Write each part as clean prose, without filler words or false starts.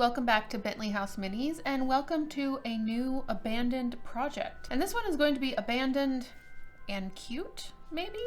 Welcome back to Bentley House Minis, and welcome to a new abandoned project. And this one is going to be abandoned and cute, maybe?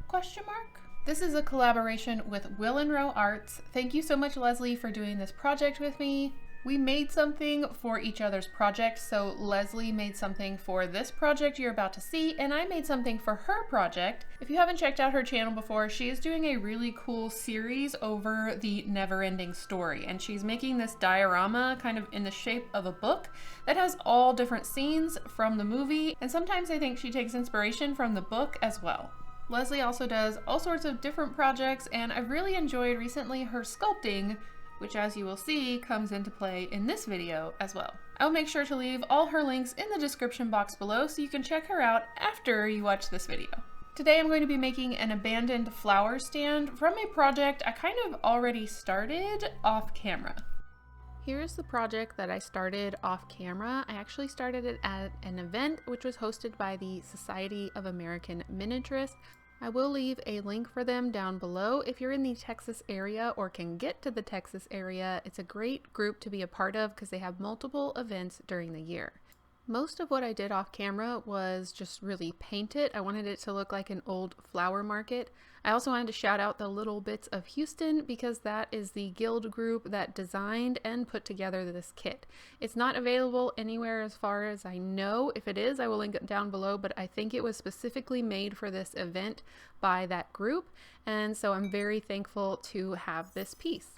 Question mark? This is a collaboration with Willinrow Arts. Thank you so much, Lesley, for doing this project with me. We made something for each other's project, so Lesley made something for this project you're about to see, and I made something for her project. If you haven't checked out her channel before, she is doing a really cool series over the never-ending story, and she's making this diorama kind of in the shape of a book that has all different scenes from the movie, and sometimes I think she takes inspiration from the book as well. Lesley also does all sorts of different projects, and I've really enjoyed recently her sculpting, which, as you will see, comes into play in this video as well. I'll make sure to leave all her links in the description box below so you can check her out after you watch this video. Today I'm going to be making an abandoned flower stand from a project I kind of already started off camera. Here's the project that I started off camera. I actually started it at an event which was hosted by the Society of American Miniaturists. I will leave a link for them down below. If you're in the Texas area or can get to the Texas area, it's a great group to be a part of because they have multiple events during the year. Most of what I did off camera was just really paint it. I wanted it to look like an old flower market. I also wanted to shout out the Little Bits of Houston because that is the guild group that designed and put together this kit. It's not available anywhere as far as I know. If it is, I will link it down below, but I think it was specifically made for this event by that group, and so I'm very thankful to have this piece.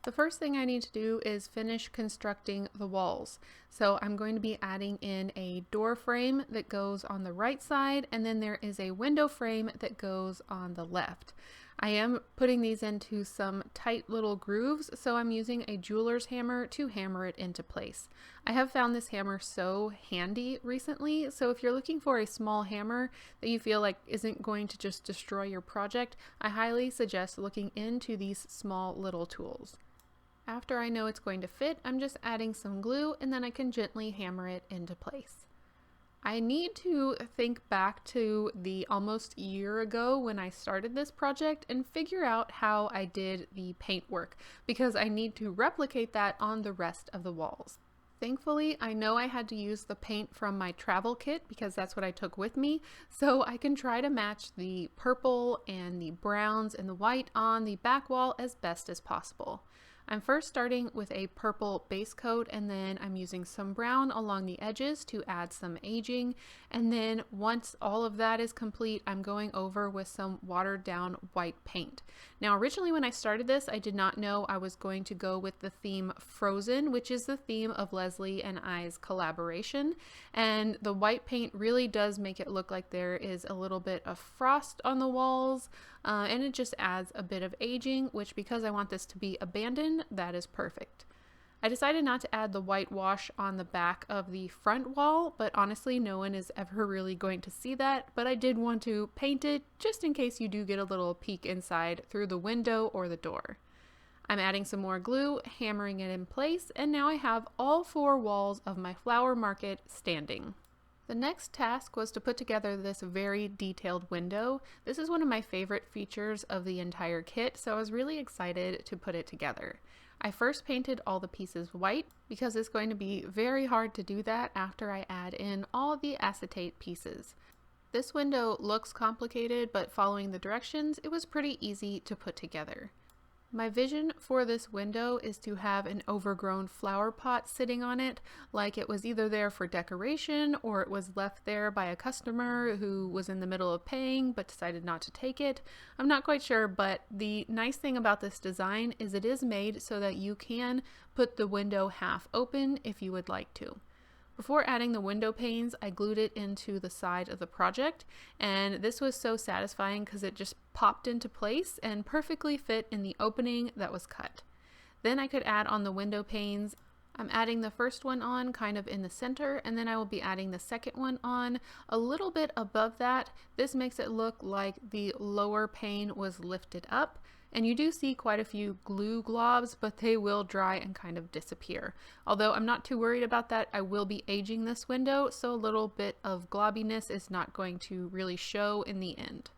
The first thing I need to do is finish constructing the walls. So I'm going to be adding in a door frame that goes on the right side, and then there is a window frame that goes on the left. I am putting these into some tight little grooves, so I'm using a jeweler's hammer to hammer it into place. I have found this hammer so handy recently, so if you're looking for a small hammer that you feel like isn't going to just destroy your project, I highly suggest looking into these small little tools. After I know it's going to fit, I'm just adding some glue and then I can gently hammer it into place. I need to think back to the almost year ago when I started this project and figure out how I did the paint work because I need to replicate that on the rest of the walls. Thankfully, I know I had to use the paint from my travel kit because that's what I took with me, so I can try to match the purple and the browns and the white on the back wall as best as possible. I'm first starting with a purple base coat, and then I'm using some brown along the edges to add some aging, and then once all of that is complete, I'm going over with some watered down white paint. Now originally when I started this, I did not know I was going to go with the theme Frozen, which is the theme of Lesley and I's collaboration, and the white paint really does make it look like there is a little bit of frost on the walls, and it just adds a bit of aging, which because I want this to be abandoned, that is perfect. I decided not to add the whitewash on the back of the front wall, but honestly no one is ever really going to see that, but I did want to paint it just in case you do get a little peek inside through the window or the door. I'm adding some more glue, hammering it in place, and now I have all four walls of my flower market standing. The next task was to put together this very detailed window. This is one of my favorite features of the entire kit, so I was really excited to put it together. I first painted all the pieces white because it's going to be very hard to do that after I add in all the acetate pieces. This window looks complicated, but following the directions, it was pretty easy to put together. My vision for this window is to have an overgrown flower pot sitting on it, like it was either there for decoration or it was left there by a customer who was in the middle of paying but decided not to take it. I'm not quite sure, but the nice thing about this design is it is made so that you can put the window half open if you would like to. Before adding the window panes, I glued it into the side of the project, and this was so satisfying because it just popped into place and perfectly fit in the opening that was cut. Then I could add on the window panes. I'm adding the first one on kind of in the center, and then I will be adding the second one on a little bit above that. This makes it look like the lower pane was lifted up. And you do see quite a few glue globs, but they will dry and kind of disappear. Although I'm not too worried about that, I will be aging this window, so a little bit of globbiness is not going to really show in the end.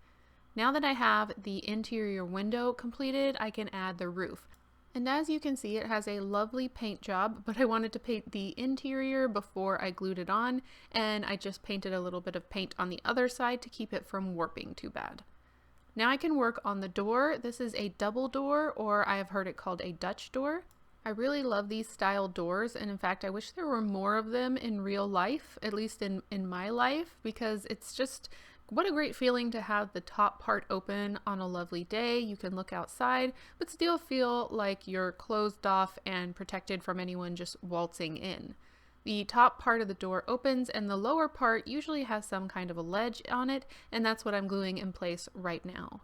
Now that I have the interior window completed, I can add the roof. And as you can see, it has a lovely paint job, but I wanted to paint the interior before I glued it on, and I just painted a little bit of paint on the other side to keep it from warping too bad. Now I can work on the door. This is a double door, or I have heard it called a Dutch door. I really love these style doors, and in fact I wish there were more of them in real life, at least in my life, because it's just what a great feeling to have the top part open on a lovely day. You can look outside, but still feel like you're closed off and protected from anyone just waltzing in. The top part of the door opens, and the lower part usually has some kind of a ledge on it, and that's what I'm gluing in place right now.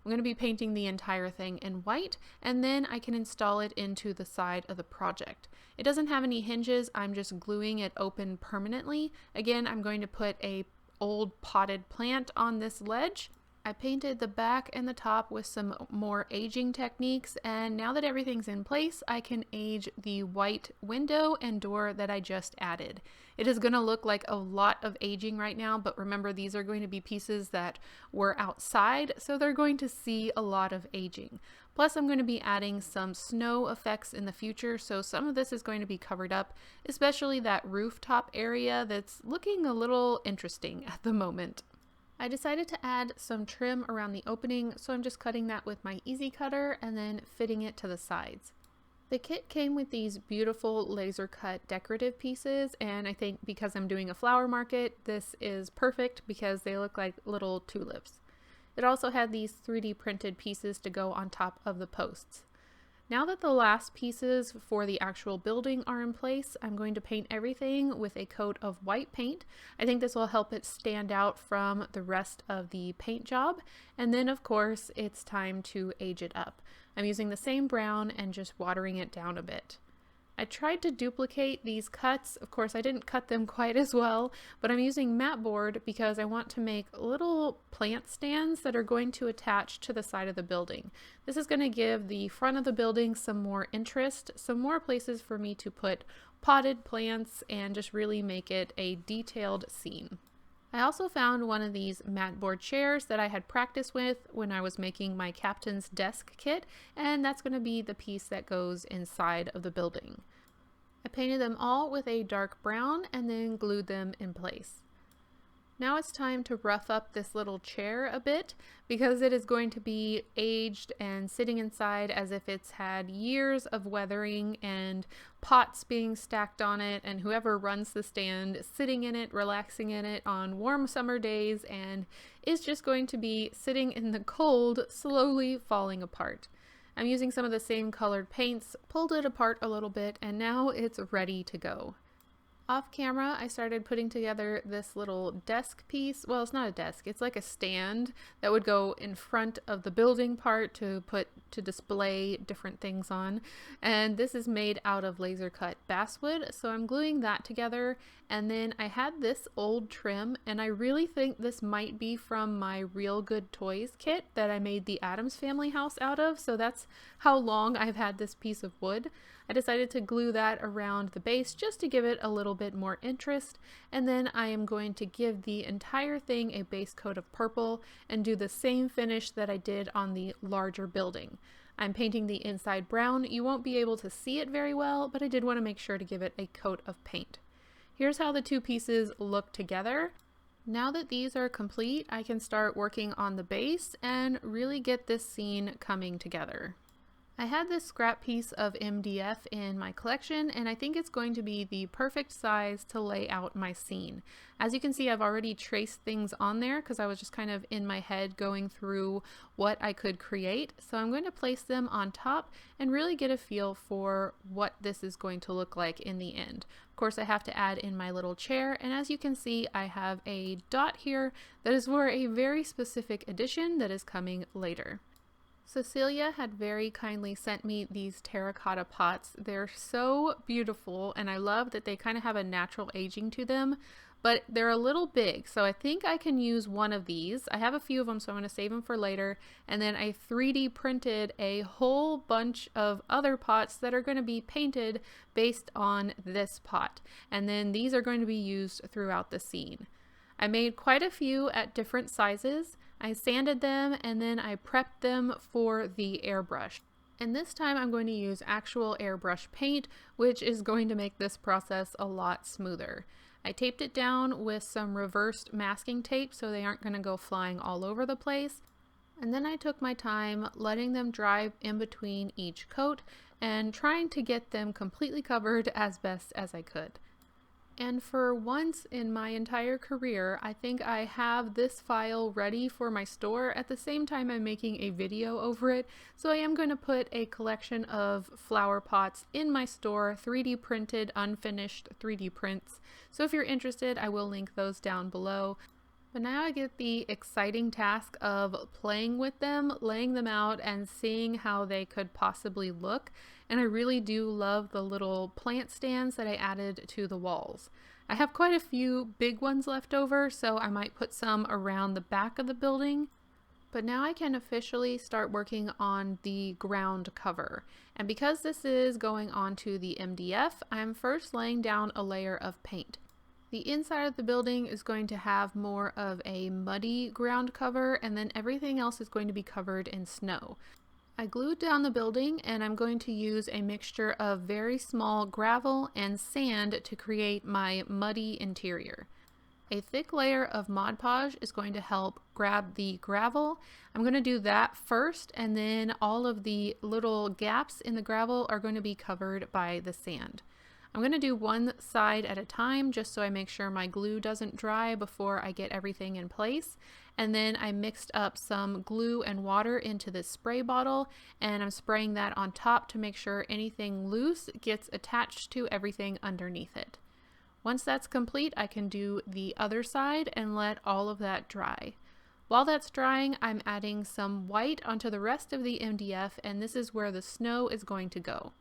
I'm going to be painting the entire thing in white, and then I can install it into the side of the project. It doesn't have any hinges, I'm just gluing it open permanently. Again, I'm going to put a old potted plant on this ledge. I painted the back and the top with some more aging techniques, and now that everything's in place, I can age the white window and door that I just added. It is going to look like a lot of aging right now, but remember, these are going to be pieces that were outside, so they're going to see a lot of aging. Plus, I'm going to be adding some snow effects in the future, so some of this is going to be covered up, especially that rooftop area that's looking a little interesting at the moment. I decided to add some trim around the opening, so I'm just cutting that with my easy cutter and then fitting it to the sides. The kit came with these beautiful laser cut decorative pieces, and I think because I'm doing a flower market, this is perfect because they look like little tulips. It also had these 3D printed pieces to go on top of the posts. Now that the last pieces for the actual building are in place, I'm going to paint everything with a coat of white paint. I think this will help it stand out from the rest of the paint job. And then of course, it's time to age it up. I'm using the same brown and just watering it down a bit. I tried to duplicate these cuts. Of course, I didn't cut them quite as well, but I'm using mat board because I want to make little plant stands that are going to attach to the side of the building. This is going to give the front of the building some more interest, some more places for me to put potted plants and just really make it a detailed scene. I also found one of these mat board chairs that I had practiced with when I was making my captain's desk kit, and that's going to be the piece that goes inside of the building. I painted them all with a dark brown and then glued them in place. Now it's time to rough up this little chair a bit because it is going to be aged and sitting inside as if it's had years of weathering and pots being stacked on it, and whoever runs the stand sitting in it, relaxing in it on warm summer days, and is just going to be sitting in the cold, slowly falling apart. I'm using some of the same colored paints, pulled it apart a little bit, and now it's ready to go. Off camera, I started putting together this little desk piece. Well, it's not a desk, it's like a stand that would go in front of the building part to display different things on. And this is made out of laser cut basswood, so I'm gluing that together. And then I had this old trim, and I really think this might be from my Real Good Toys kit that I made the Addams Family house out of, so that's how long I've had this piece of wood. I decided to glue that around the base just to give it a little bit more interest, and then I am going to give the entire thing a base coat of purple and do the same finish that I did on the larger building. I'm painting the inside brown. You won't be able to see it very well, but I did want to make sure to give it a coat of paint. Here's how the two pieces look together. Now that these are complete, I can start working on the base and really get this scene coming together. I had this scrap piece of MDF in my collection, and I think it's going to be the perfect size to lay out my scene. As you can see, I've already traced things on there because I was just kind of in my head going through what I could create. So I'm going to place them on top and really get a feel for what this is going to look like in the end. Of course, I have to add in my little chair, and as you can see, I have a dot here that is for a very specific edition that is coming later. Cecilia had very kindly sent me these terracotta pots. They're so beautiful, and I love that they kind of have a natural aging to them, but they're a little big, so I think I can use one of these. I have a few of them, so I'm going to save them for later. And then I 3D printed a whole bunch of other pots that are going to be painted based on this pot, and then these are going to be used throughout the scene. I made quite a few at different sizes. I sanded them and then I prepped them for the airbrush. And this time I'm going to use actual airbrush paint, which is going to make this process a lot smoother. I taped it down with some reversed masking tape so they aren't going to go flying all over the place. And then I took my time letting them dry in between each coat and trying to get them completely covered as best as I could. And for once in my entire career, I think I have this file ready for my store at the same time I'm making a video over it. So I am going to put a collection of flower pots in my store, 3D printed, unfinished 3D prints. So if you're interested, I will link those down below. But now I get the exciting task of playing with them, laying them out, and seeing how they could possibly look. And I really do love the little plant stands that I added to the walls. I have quite a few big ones left over, so I might put some around the back of the building. But now I can officially start working on the ground cover. And because this is going onto the MDF, I'm first laying down a layer of paint. The inside of the building is going to have more of a muddy ground cover, and then everything else is going to be covered in snow. I glued down the building, and I'm going to use a mixture of very small gravel and sand to create my muddy interior. A thick layer of Mod Podge is going to help grab the gravel. I'm going to do that first, and then all of the little gaps in the gravel are going to be covered by the sand. I'm going to do one side at a time just so I make sure my glue doesn't dry before I get everything in place. And then I mixed up some glue and water into this spray bottle, and I'm spraying that on top to make sure anything loose gets attached to everything underneath it. Once that's complete, I can do the other side and let all of that dry. While that's drying, I'm adding some white onto the rest of the MDF, and this is where the snow is going to go.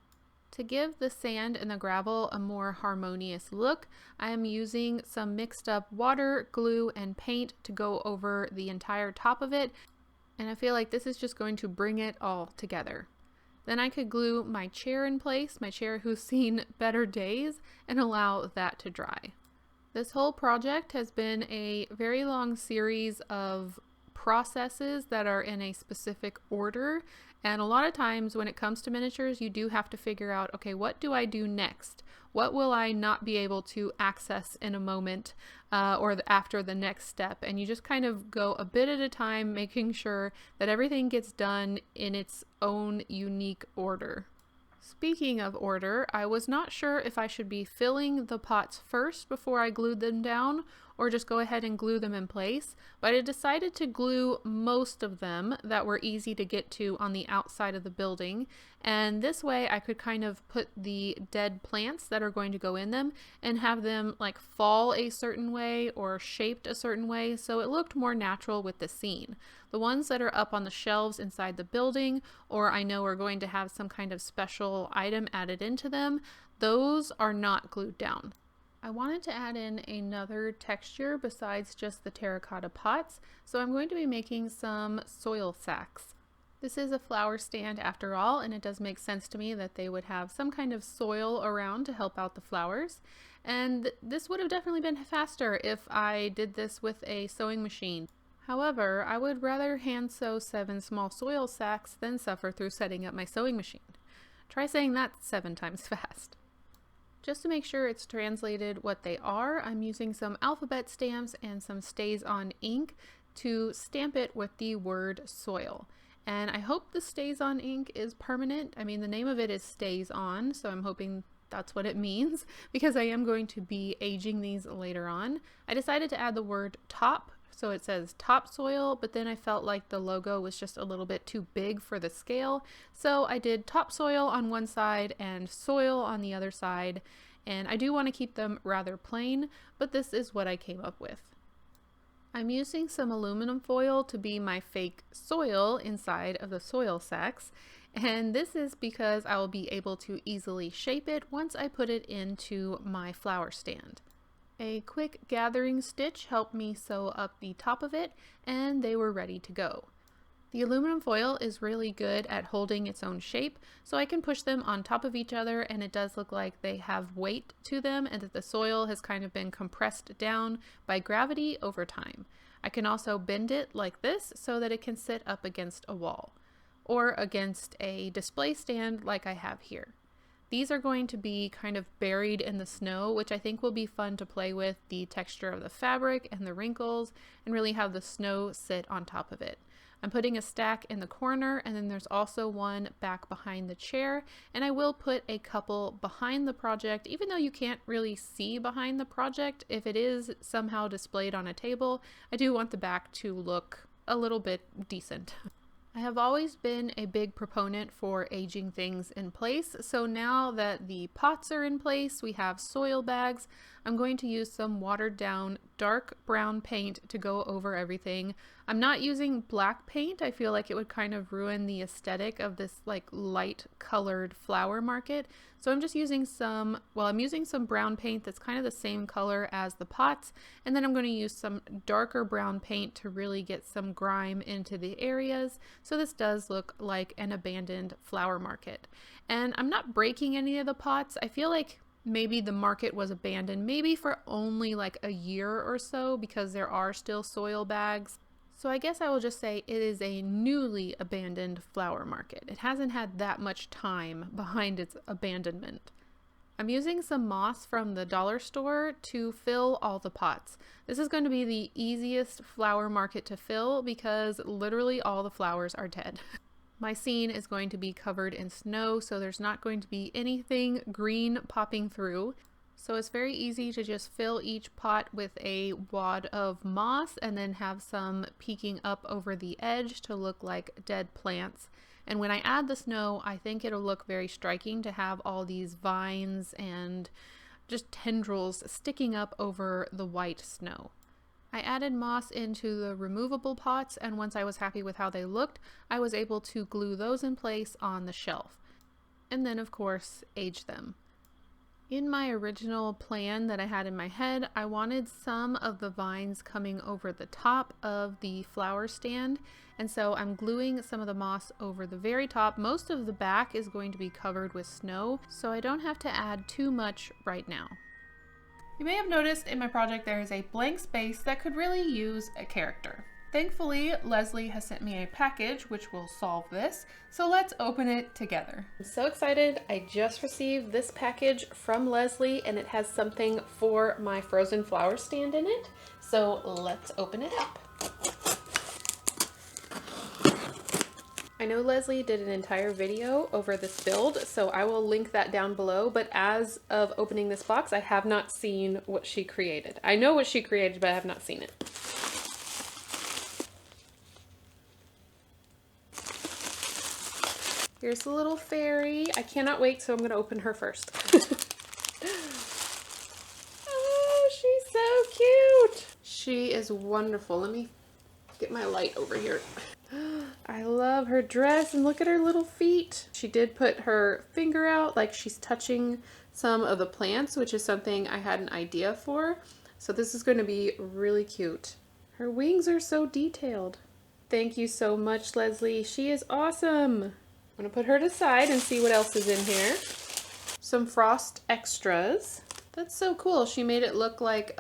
To give the sand and the gravel a more harmonious look, I am using some mixed up water, glue, and paint to go over the entire top of it, and I feel like this is just going to bring it all together. Then I could glue my chair in place, my chair who's seen better days, and allow that to dry. This whole project has been a very long series of processes that are in a specific order. And a lot of times when it comes to miniatures, you do have to figure out, okay, what do I do next? What will I not be able to access in a moment after the next step? And you just kind of go a bit at a time, making sure that everything gets done in its own unique order. Speaking of order, I was not sure if I should be filling the pots first before I glued them down, or just go ahead and glue them in place, but I decided to glue most of them that were easy to get to on the outside of the building, and this way I could kind of put the dead plants that are going to go in them and have them like fall a certain way or shaped a certain way, so it looked more natural with the scene. The ones that are up on the shelves inside the building, or I know are going to have some kind of special item added into them, those are not glued down. I wanted to add in another texture besides just the terracotta pots, so I'm going to be making some soil sacks. This is a flower stand after all, and it does make sense to me that they would have some kind of soil around to help out the flowers. And this would have definitely been faster if I did this with a sewing machine. However, I would rather hand sew 7 small soil sacks than suffer through setting up my sewing machine. Try saying that 7 times fast. Just to make sure it's translated what they are, I'm using some alphabet stamps and some Stays On ink to stamp it with the word soil. And I hope the Stays On ink is permanent. I mean, the name of it is Stays On, so I'm hoping that's what it means, because I am going to be aging these later on. I decided to add the word top, so it says topsoil, but then I felt like the logo was just a little bit too big for the scale, so I did topsoil on one side and soil on the other side, and I do want to keep them rather plain, but this is what I came up with. I'm using some aluminum foil to be my fake soil inside of the soil sacks, and this is because I will be able to easily shape it once I put it into my flower stand. A quick gathering stitch helped me sew up the top of it, and they were ready to go. The aluminum foil is really good at holding its own shape, so I can push them on top of each other, and it does look like they have weight to them and that the soil has kind of been compressed down by gravity over time. I can also bend it like this so that it can sit up against a wall. or against a display stand like I have here. These are going to be kind of buried in the snow, which I think will be fun to play with the texture of the fabric and the wrinkles and really have the snow sit on top of it. I'm putting a stack in the corner, and then there's also one back behind the chair, and I will put a couple behind the project, even though you can't really see behind the project. If it is somehow displayed on a table, I do want the back to look a little bit decent. I have always been a big proponent for aging things in place, so now that the pots are in place, we have soil bags. I'm going to use some watered down dark brown paint to go over everything. I'm not using black paint. I feel like it would kind of ruin the aesthetic of this like light colored flower market. So I'm just using some brown paint that's kind of the same color as the pots, and then I'm going to use some darker brown paint to really get some grime into the areas. So this does look like an abandoned flower market. And I'm not breaking any of the pots. I feel like maybe the market was abandoned maybe for only like a year or so because there are still soil bags. So I guess I will just say it is a newly abandoned flower market. It hasn't had that much time behind its abandonment. I'm using some moss from the dollar store to fill all the pots. This is going to be the easiest flower market to fill because literally all the flowers are dead. My scene is going to be covered in snow, so there's not going to be anything green popping through. So it's very easy to just fill each pot with a wad of moss and then have some peeking up over the edge to look like dead plants. And when I add the snow, I think it'll look very striking to have all these vines and just tendrils sticking up over the white snow. I added moss into the removable pots, and once I was happy with how they looked, I was able to glue those in place on the shelf. And then, of course, age them. In my original plan that I had in my head, I wanted some of the vines coming over the top of the flower stand, and so I'm gluing some of the moss over the very top. Most of the back is going to be covered with snow, so I don't have to add too much right now. You may have noticed in my project there is a blank space that could really use a character. Thankfully, Lesley has sent me a package which will solve this, so let's open it together. I'm so excited. I just received this package from Lesley and it has something for my frozen flower stand in it, so let's open it up. I know Lesley did an entire video over this build, so I will link that down below, but as of opening this box, I have not seen what she created. I know what she created, but I have not seen it. Here's the little fairy. I cannot wait, so I'm going to open her first. Oh, she's so cute. She is wonderful. Let me get my light over here. I love her dress, and look at her little feet. She did put her finger out like she's touching some of the plants, which is something I had an idea for. So this is going to be really cute. Her wings are so detailed. Thank you so much, Lesley. She is awesome. I'm going to put her to the side and see what else is in here. Some frost extras. That's so cool. She made it look like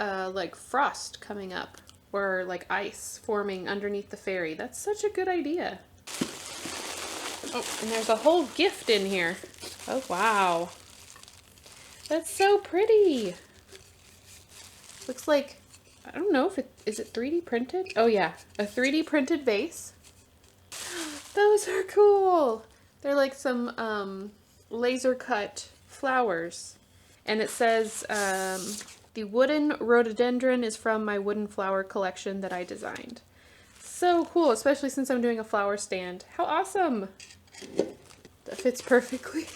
frost coming up, or like ice forming underneath the fairy. That's such a good idea. Oh, and there's a whole gift in here. Oh, wow. That's so pretty. Looks like, I don't know if is it 3D printed? Oh yeah, a 3D printed vase. Those are cool. They're like some laser cut flowers. And it says, the wooden rhododendron is from my wooden flower collection that I designed. So cool, especially since I'm doing a flower stand. How awesome! That fits perfectly.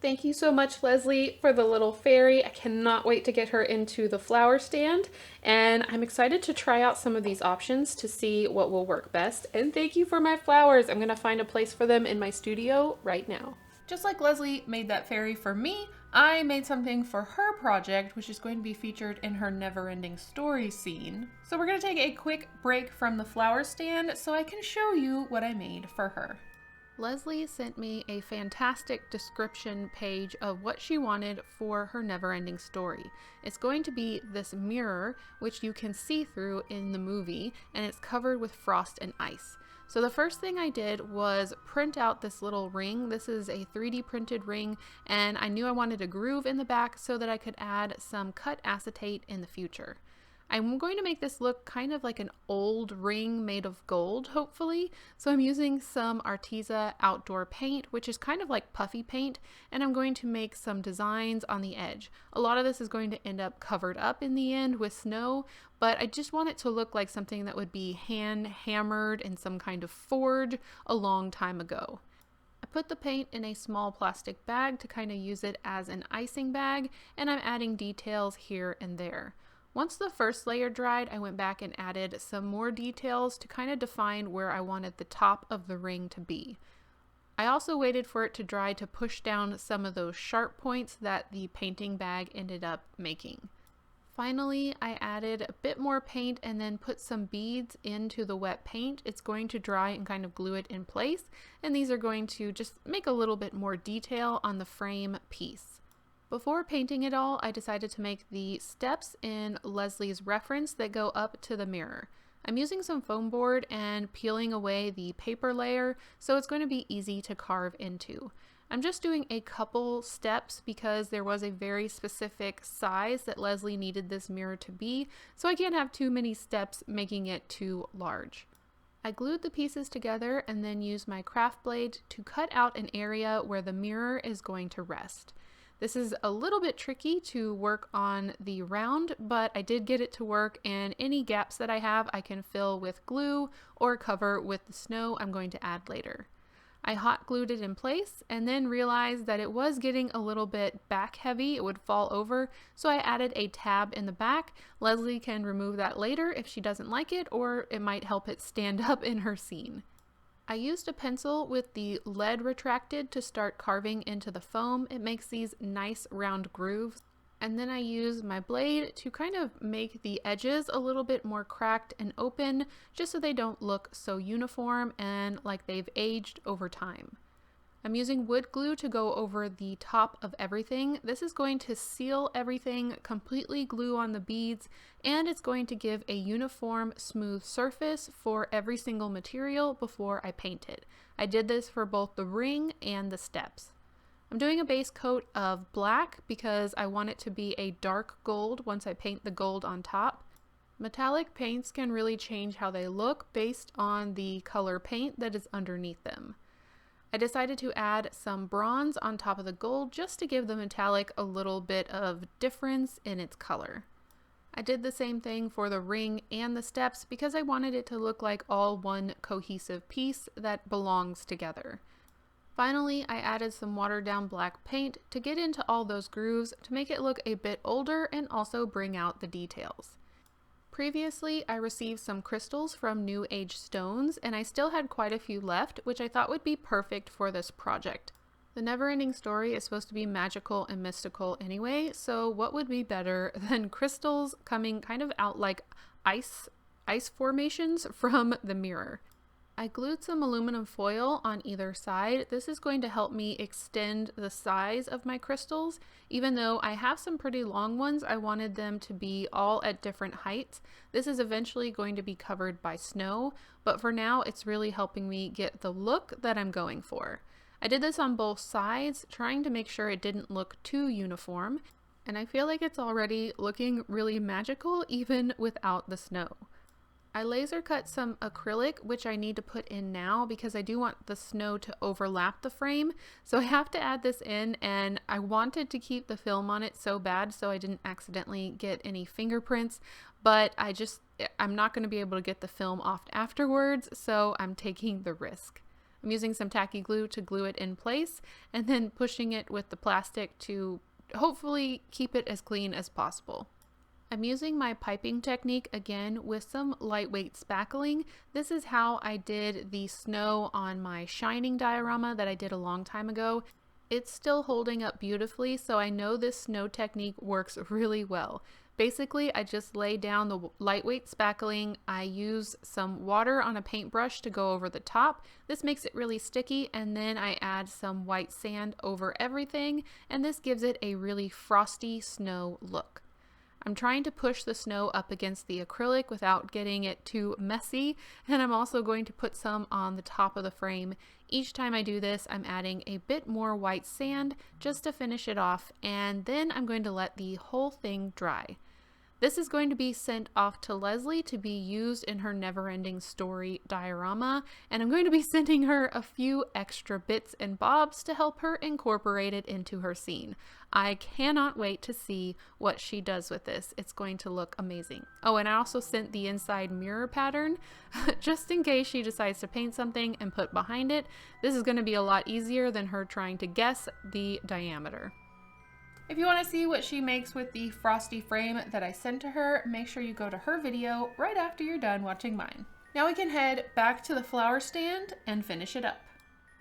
Thank you so much, Lesley, for the little fairy. I cannot wait to get her into the flower stand, and I'm excited to try out some of these options to see what will work best. And thank you for my flowers. I'm gonna find a place for them in my studio right now. Just like Lesley made that fairy for me, I made something for her project, which is going to be featured in her never-ending story scene. So we're going to take a quick break from the flower stand so I can show you what I made for her. Lesley sent me a fantastic description page of what she wanted for her never-ending story. It's going to be this mirror, which you can see through in the movie, and it's covered with frost and ice. So the first thing I did was print out this little ring. This is a 3D printed ring, and I knew I wanted a groove in the back so that I could add some cut acetate in the future. I'm going to make this look kind of like an old ring made of gold, hopefully. So I'm using some Arteza outdoor paint, which is kind of like puffy paint, and I'm going to make some designs on the edge. A lot of this is going to end up covered up in the end with snow, but I just want it to look like something that would be hand hammered in some kind of forge a long time ago. I put the paint in a small plastic bag to kind of use it as an icing bag, and I'm adding details here and there. Once the first layer dried, I went back and added some more details to kind of define where I wanted the top of the ring to be. I also waited for it to dry to push down some of those sharp points that the painting bag ended up making. Finally, I added a bit more paint and then put some beads into the wet paint. It's going to dry and kind of glue it in place, and these are going to just make a little bit more detail on the frame piece. Before painting it all, I decided to make the steps in Lesley's reference that go up to the mirror. I'm using some foam board and peeling away the paper layer, so it's going to be easy to carve into. I'm just doing a couple steps because there was a very specific size that Lesley needed this mirror to be, so I can't have too many steps making it too large. I glued the pieces together and then used my craft blade to cut out an area where the mirror is going to rest. This is a little bit tricky to work on the round, but I did get it to work, and any gaps that I have I can fill with glue or cover with the snow I'm going to add later. I hot glued it in place and then realized that it was getting a little bit back heavy, it would fall over, so I added a tab in the back. Lesley can remove that later if she doesn't like it, or it might help it stand up in her scene. I used a pencil with the lead retracted to start carving into the foam. It makes these nice round grooves. And then I use my blade to kind of make the edges a little bit more cracked and open, just so they don't look so uniform and like they've aged over time. I'm using wood glue to go over the top of everything. This is going to seal everything, completely glue on the beads, and it's going to give a uniform, smooth surface for every single material before I paint it. I did this for both the ring and the steps. I'm doing a base coat of black because I want it to be a dark gold once I paint the gold on top. Metallic paints can really change how they look based on the color paint that is underneath them. I decided to add some bronze on top of the gold just to give the metallic a little bit of difference in its color. I did the same thing for the ring and the steps because I wanted it to look like all one cohesive piece that belongs together. Finally, I added some watered down black paint to get into all those grooves to make it look a bit older and also bring out the details. Previously, I received some crystals from New Age stones, and I still had quite a few left, which I thought would be perfect for this project. The Neverending Story is supposed to be magical and mystical anyway, so what would be better than crystals coming kind of out like ice formations from the mirror? I glued some aluminum foil on either side. This is going to help me extend the size of my crystals. Even though I have some pretty long ones, I wanted them to be all at different heights. This is eventually going to be covered by snow, but for now it's really helping me get the look that I'm going for. I did this on both sides, trying to make sure it didn't look too uniform, and I feel like it's already looking really magical even without the snow. I laser cut some acrylic, which I need to put in now because I do want the snow to overlap the frame. So I have to add this in, and I wanted to keep the film on it so bad so I didn't accidentally get any fingerprints, but I'm not going to be able to get the film off afterwards, so I'm taking the risk. I'm using some tacky glue to glue it in place and then pushing it with the plastic to hopefully keep it as clean as possible. I'm using my piping technique again with some lightweight spackling. This is how I did the snow on my shining diorama that I did a long time ago. It's still holding up beautifully, so I know this snow technique works really well. Basically, I just lay down the lightweight spackling. I use some water on a paintbrush to go over the top. This makes it really sticky, and then I add some white sand over everything, and this gives it a really frosty snow look. I'm trying to push the snow up against the acrylic without getting it too messy, and I'm also going to put some on the top of the frame. Each time I do this, I'm adding a bit more white sand just to finish it off, and then I'm going to let the whole thing dry. This is going to be sent off to Lesley to be used in her Neverending Story diorama, and I'm going to be sending her a few extra bits and bobs to help her incorporate it into her scene. I cannot wait to see what she does with this. It's going to look amazing. Oh, and I also sent the inside mirror pattern just in case she decides to paint something and put behind it. This is going to be a lot easier than her trying to guess the diameter. If you want to see what she makes with the frosty frame that I sent to her, make sure you go to her video right after you're done watching mine. Now we can head back to the flower stand and finish it up.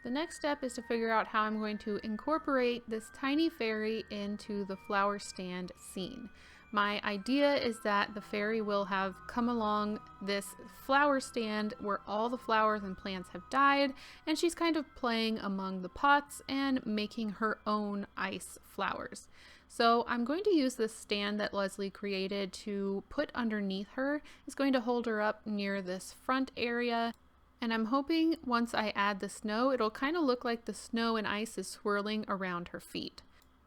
The next step is to figure out how I'm going to incorporate this tiny fairy into the flower stand scene. My idea is that the fairy will have come along this flower stand where all the flowers and plants have died, and she's kind of playing among the pots and making her own ice flowers. So I'm going to use this stand that Lesley created to put underneath her. It's going to hold her up near this front area. And I'm hoping once I add the snow, it'll kind of look like the snow and ice is swirling around her feet.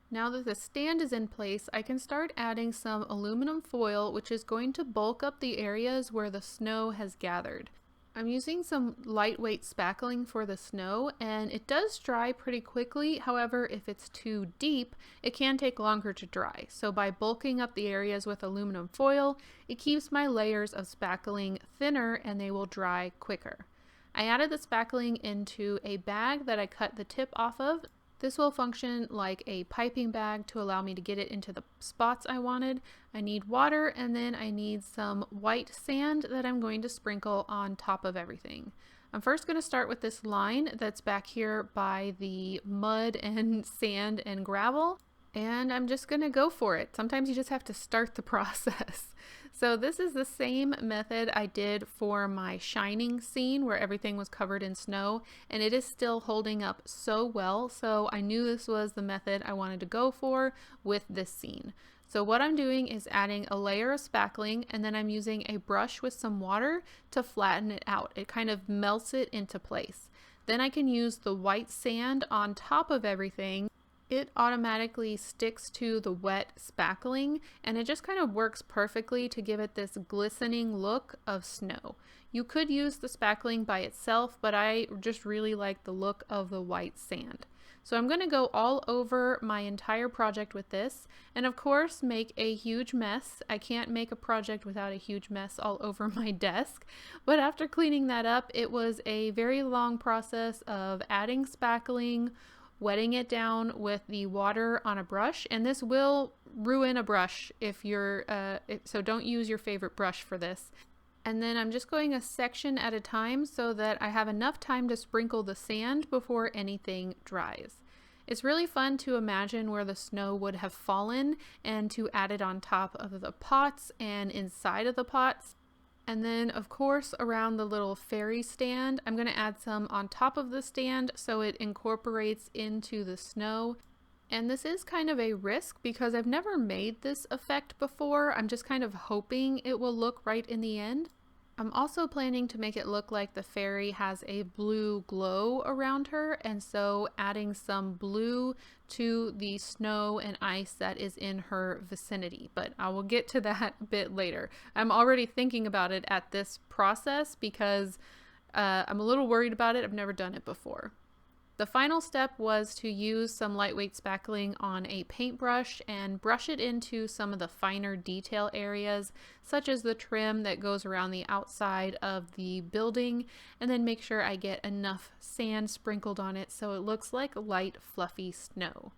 Now that the stand is in place, I can start adding some aluminum foil, which is going to bulk up the areas where the snow has gathered. I'm using some lightweight spackling for the snow, and it does dry pretty quickly. However, if it's too deep, it can take longer to dry. So by bulking up the areas with aluminum foil, it keeps my layers of spackling thinner and they will dry quicker. I added the spackling into a bag that I cut the tip off of. This will function like a piping bag to allow me to get it into the spots I wanted. I need water, and then I need some white sand that I'm going to sprinkle on top of everything. I'm first going to start with this line that's back here by the mud and sand and gravel, and I'm just going to go for it. Sometimes you just have to start the process. So this is the same method I did for my shining scene where everything was covered in snow, and it is still holding up so well. So I knew this was the method I wanted to go for with this scene. So what I'm doing is adding a layer of spackling, and then I'm using a brush with some water to flatten it out. It kind of melts it into place. Then I can use the white sand on top of everything. It automatically sticks to the wet spackling, and it just kind of works perfectly to give it this glistening look of snow. You could use the spackling by itself, but I just really like the look of the white sand. So I'm going to go all over my entire project with this, and of course make a huge mess. I can't make a project without a huge mess all over my desk, but after cleaning that up, it was a very long process of adding spackling, wetting it down with the water on a brush, and this will ruin a brush if you're so don't use your favorite brush for this. And then I'm just going a section at a time so that I have enough time to sprinkle the sand before anything dries. It's really fun to imagine where the snow would have fallen and to add it on top of the pots and inside of the pots. And then of course around the little fairy stand, I'm going to add some on top of the stand so it incorporates into the snow. And this is kind of a risk because I've never made this effect before. I'm just kind of hoping it will look right in the end. I'm also planning to make it look like the fairy has a blue glow around her, and so adding some blue to the snow and ice that is in her vicinity, but I will get to that a bit later. I'm already thinking about it at this process because I'm a little worried about it. I've never done it before. The final step was to use some lightweight spackling on a paintbrush and brush it into some of the finer detail areas, such as the trim that goes around the outside of the building, and then make sure I get enough sand sprinkled on it so it looks like light, fluffy snow.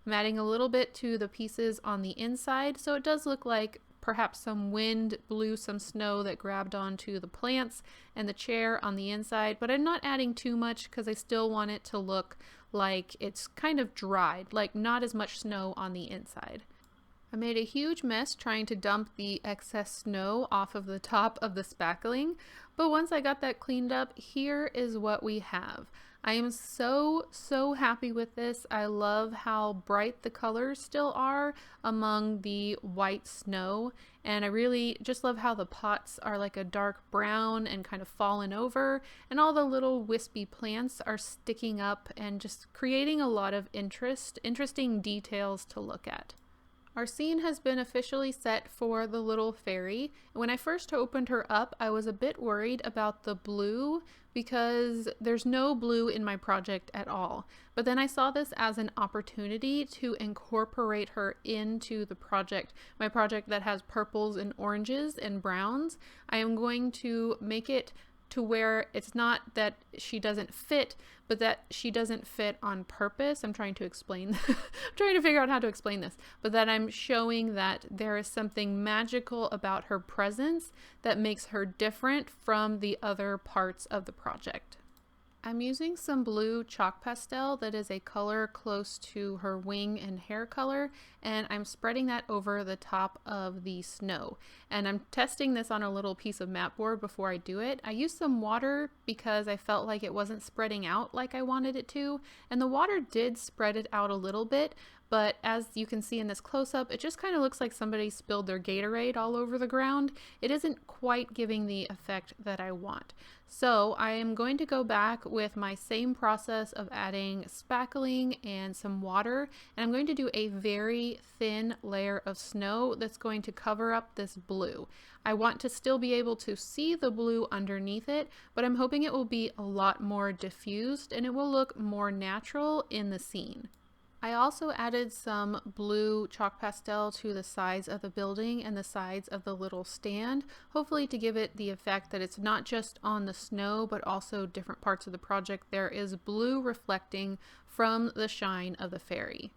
I'm adding a little bit to the pieces on the inside, so it does look like perhaps some wind blew some snow that grabbed onto the plants and the chair on the inside, but I'm not adding too much because I still want it to look like it's kind of dried, like not as much snow on the inside. I made a huge mess trying to dump the excess snow off of the top of the spackling, but once I got that cleaned up, here is what we have. I am so happy with this. I love how bright the colors still are among the white snow, and I really just love how the pots are like a dark brown and kind of fallen over, and all the little wispy plants are sticking up and just creating a lot of interesting details to look at. Our scene has been officially set for the little fairy. When I first opened her up, I was a bit worried about the blue because there's no blue in my project at all. But then I saw this as an opportunity to incorporate her into the project, my project that has purples and oranges and browns. I am going to make it to where it's not that she doesn't fit, but that she doesn't fit on purpose. I'm trying to explain, I'm trying to figure out how to explain this, but that I'm showing that there is something magical about her presence that makes her different from the other parts of the project. I'm using some blue chalk pastel that is a color close to her wing and hair color, and I'm spreading that over the top of the snow. And I'm testing this on a little piece of mat board before I do it. I used some water because I felt like it wasn't spreading out like I wanted it to, and the water did spread it out a little bit, but as you can see in this close-up, it just kind of looks like somebody spilled their Gatorade all over the ground. It isn't quite giving the effect that I want. So I am going to go back with my same process of adding spackling and some water, and I'm going to do a very thin layer of snow that's going to cover up this blue. I want to still be able to see the blue underneath it, but I'm hoping it will be a lot more diffused and it will look more natural in the scene. I also added some blue chalk pastel to the sides of the building and the sides of the little stand, hopefully to give it the effect that it's not just on the snow, but also different parts of the project. There is blue reflecting from the shine of the fairy.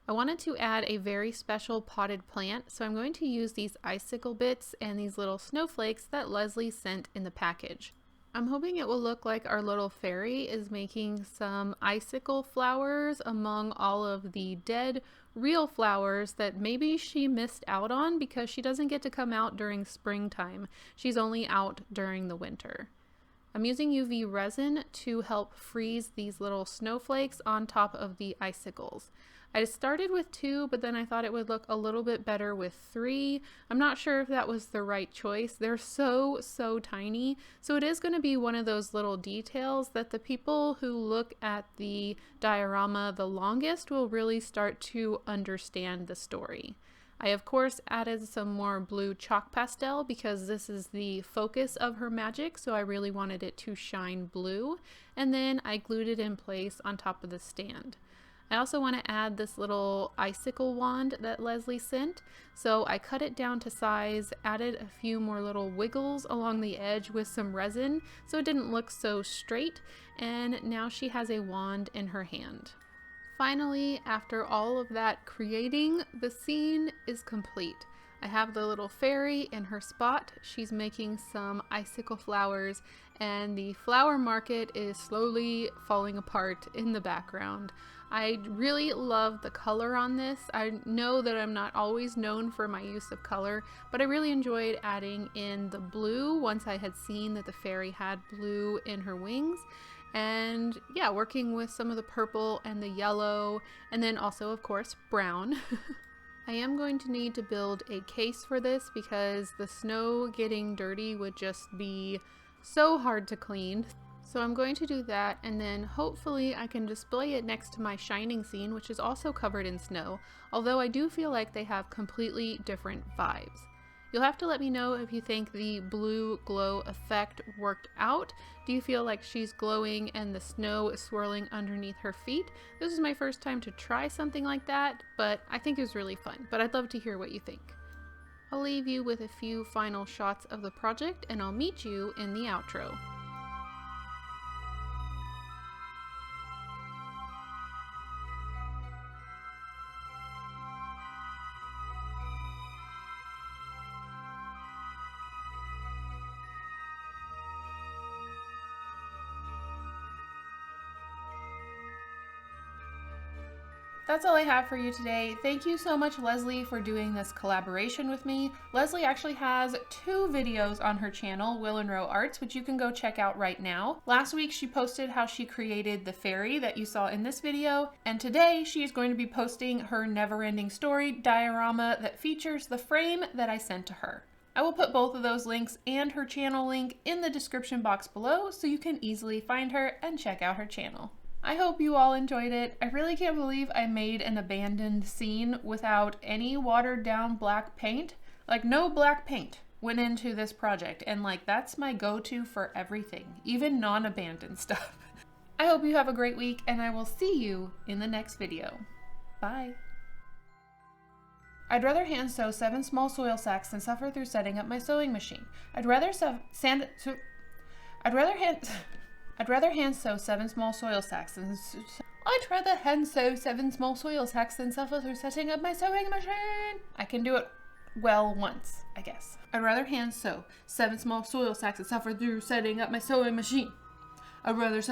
I wanted to add a very special potted plant, so I'm going to use these icicle bits and these little snowflakes that Lesley sent in the package. I'm hoping it will look like our little fairy is making some icicle flowers among all of the dead real flowers that maybe she missed out on because she doesn't get to come out during springtime. She's only out during the winter. I'm using UV resin to help freeze these little snowflakes on top of the icicles. I started with 2, but then I thought it would look a little bit better with 3. I'm not sure if that was the right choice. They're so tiny. So it is going to be one of those little details that the people who look at the diorama the longest will really start to understand the story. I of course added some more blue chalk pastel because this is the focus of her magic, so I really wanted it to shine blue, and then I glued it in place on top of the stand. I also want to add this little icicle wand that Lesley sent, so I cut it down to size, added a few more little wiggles along the edge with some resin so it didn't look so straight, and now she has a wand in her hand. Finally, after all of that creating, the scene is complete. I have the little fairy in her spot. She's making some icicle flowers, and the flower market is slowly falling apart in the background. I really love the color on this. I know that I'm not always known for my use of color, but I really enjoyed adding in the blue once I had seen that the fairy had blue in her wings. And yeah, working with some of the purple and the yellow, and then also, of course, brown. I am going to need to build a case for this because the snow getting dirty would just be so hard to clean. So I'm going to do that, and then hopefully I can display it next to my shining scene, which is also covered in snow, although I do feel like they have completely different vibes. You'll have to let me know if you think the blue glow effect worked out. Do you feel like she's glowing and the snow is swirling underneath her feet? This is my first time to try something like that, but I think it was really fun. But I'd love to hear what you think. I'll leave you with a few final shots of the project, and I'll meet you in the outro. That's all I have for you today. Thank you so much, Lesley, for doing this collaboration with me. Lesley actually has 2 videos on her channel, Willinrow Arts, which you can go check out right now. Last week, she posted how she created the fairy that you saw in this video, and today she is going to be posting her never-ending story diorama that features the frame that I sent to her. I will put both of those links and her channel link in the description box below so you can easily find her and check out her channel. I hope you all enjoyed it. I really can't believe I made an abandoned scene without any watered down black paint. Like, no black paint went into this project, and like, that's my go-to for everything, even non-abandoned stuff. I hope you have a great week, and I will see you in the next video. Bye. I'd rather hand sew 7 small soil sacks than suffer through setting up my sewing machine. I'd rather hand sew 7 small soil sacks than suffer through setting up my sewing machine. I can do it well once, I guess. I'd rather hand sew 7 small soil sacks than suffer through setting up my sewing machine. I'd rather